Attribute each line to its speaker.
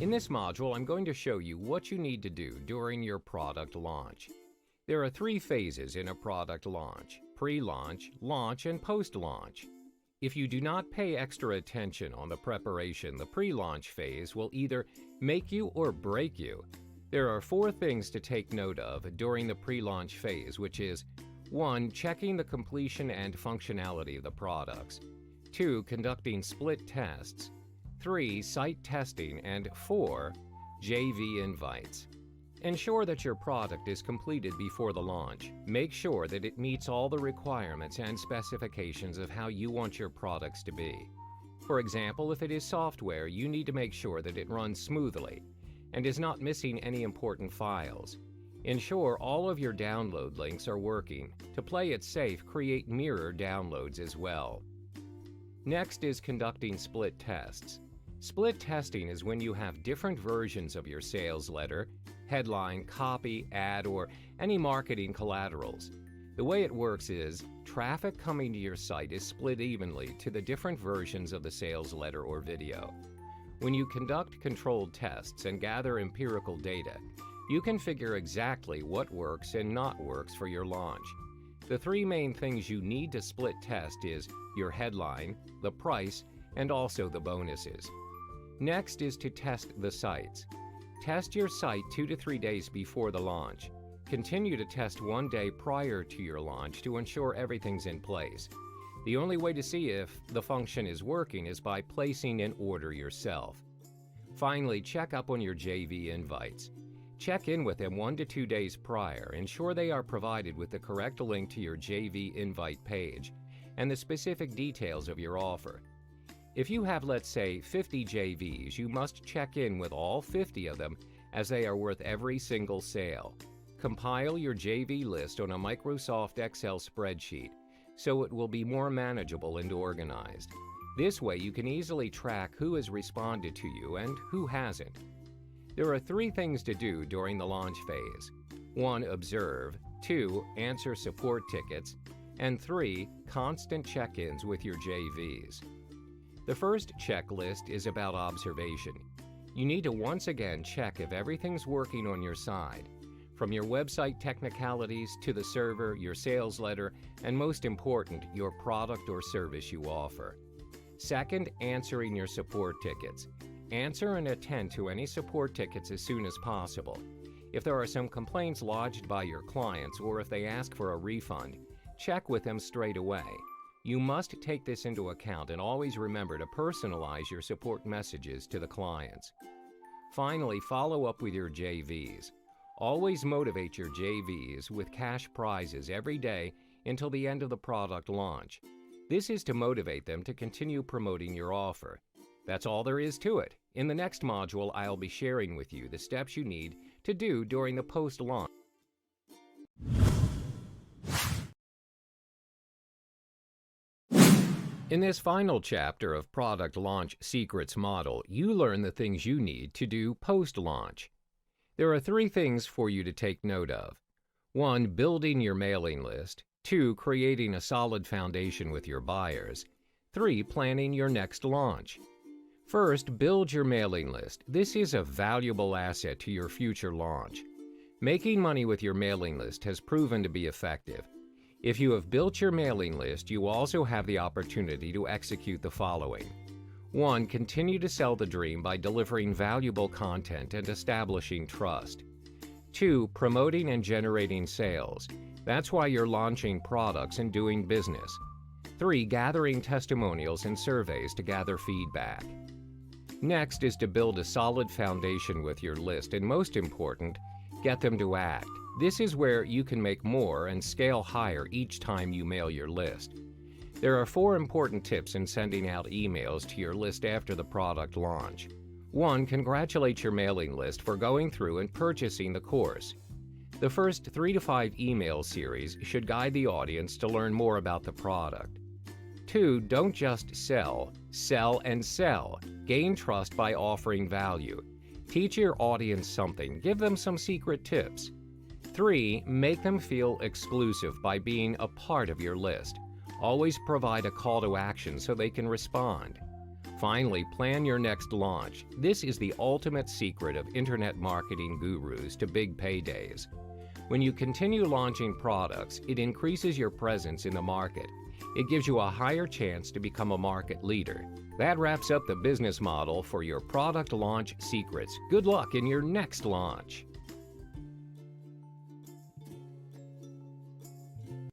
Speaker 1: In this module, I'm going to show you what you need to do during your product launch. There are 3 phases in a product launch: pre-launch, launch, and post-launch. If you do not pay extra attention on the preparation, the pre-launch phase will either make you or break you. There are 4 things to take note of during the pre-launch phase, which is 1. Checking the completion and functionality of the products. 2. Conducting split tests. 3. Site testing. And 4. JV invites. Ensure that your product is completed before the launch. Make sure that it meets all the requirements and specifications of how you want your products to be. For example, if it is software, you need to make sure that it runs smoothly and is not missing any important files. Ensure all of your download links are working. To play it safe, create mirror downloads as well. Next is conducting split tests. Split testing is when you have different versions of your sales letter, headline, copy, ad, or any marketing collaterals. The way it works is, traffic coming to your site is split evenly to the different versions of the sales letter or video. When you conduct controlled tests and gather empirical data, you can figure exactly what works and not works for your launch. The 3 main things you need to split test is your headline, the price, and also the bonuses. Next is to test the sites. Test your site 2 to 3 days before the launch. Continue to test 1 day prior to your launch to ensure everything's in place. The only way to see if the function is working is by placing an order yourself. Finally, check up on your JV invites. Check in with them 1 to 2 days prior. Ensure they are provided with the correct link to your JV invite page and the specific details of your offer. If you have, let's say, 50 JVs, you must check in with all 50 of them as they are worth every single sale. Compile your JV list on a Microsoft Excel spreadsheet so it will be more manageable and organized. This way you can easily track who has responded to you and who hasn't. There are 3 things to do during the launch phase. 1. Observe. 2. Answer support tickets. And 3. Constant check-ins with your JVs. The first checklist is about observation. You need to once again check if everything's working on your side, from your website technicalities to the server, your sales letter, and most important, your product or service you offer. Second, answering your support tickets. Answer and attend to any support tickets as soon as possible. If there are some complaints lodged by your clients or if they ask for a refund, check with them straight away. You must take this into account and always remember to personalize your support messages to the clients. Finally, follow up with your JVs. Always motivate your JVs with cash prizes every day until the end of the product launch. This is to motivate them to continue promoting your offer. That's all there is to it. In the next module, I'll be sharing with you the steps you need to do during the post-launch. In this final chapter of Product Launch Secrets Model, you learn the things you need to do post-launch. There are 3 things for you to take note of. 1. Building your mailing list. 2. Creating a solid foundation with your buyers. 3. Planning your next launch. First, build your mailing list. This is a valuable asset to your future launch. Making money with your mailing list has proven to be effective. If you have built your mailing list, you also have the opportunity to execute the following. 1. Continue to sell the dream by delivering valuable content and establishing trust. 2. Promoting and generating sales. That's why you're launching products and doing business. 3. Gathering testimonials and surveys to gather feedback. Next is to build a solid foundation with your list, and most important, get them to act. This is where you can make more and scale higher each time you mail your list. There are 4 important tips in sending out emails to your list after the product launch. 1. Congratulate your mailing list for going through and purchasing the course. The first 3 to 5 email series should guide the audience to learn more about the product. 2. Don't just sell. Sell and sell. Gain trust by offering value. Teach your audience something. Give them some secret tips. 3. Make them feel exclusive by being a part of your list. Always provide a call to action so they can respond. Finally, plan your next launch. This is the ultimate secret of internet marketing gurus to big paydays. When you continue launching products, it increases your presence in the market. It gives you a higher chance to become a market leader. That wraps up the business model for your product launch secrets. Good luck in your next launch.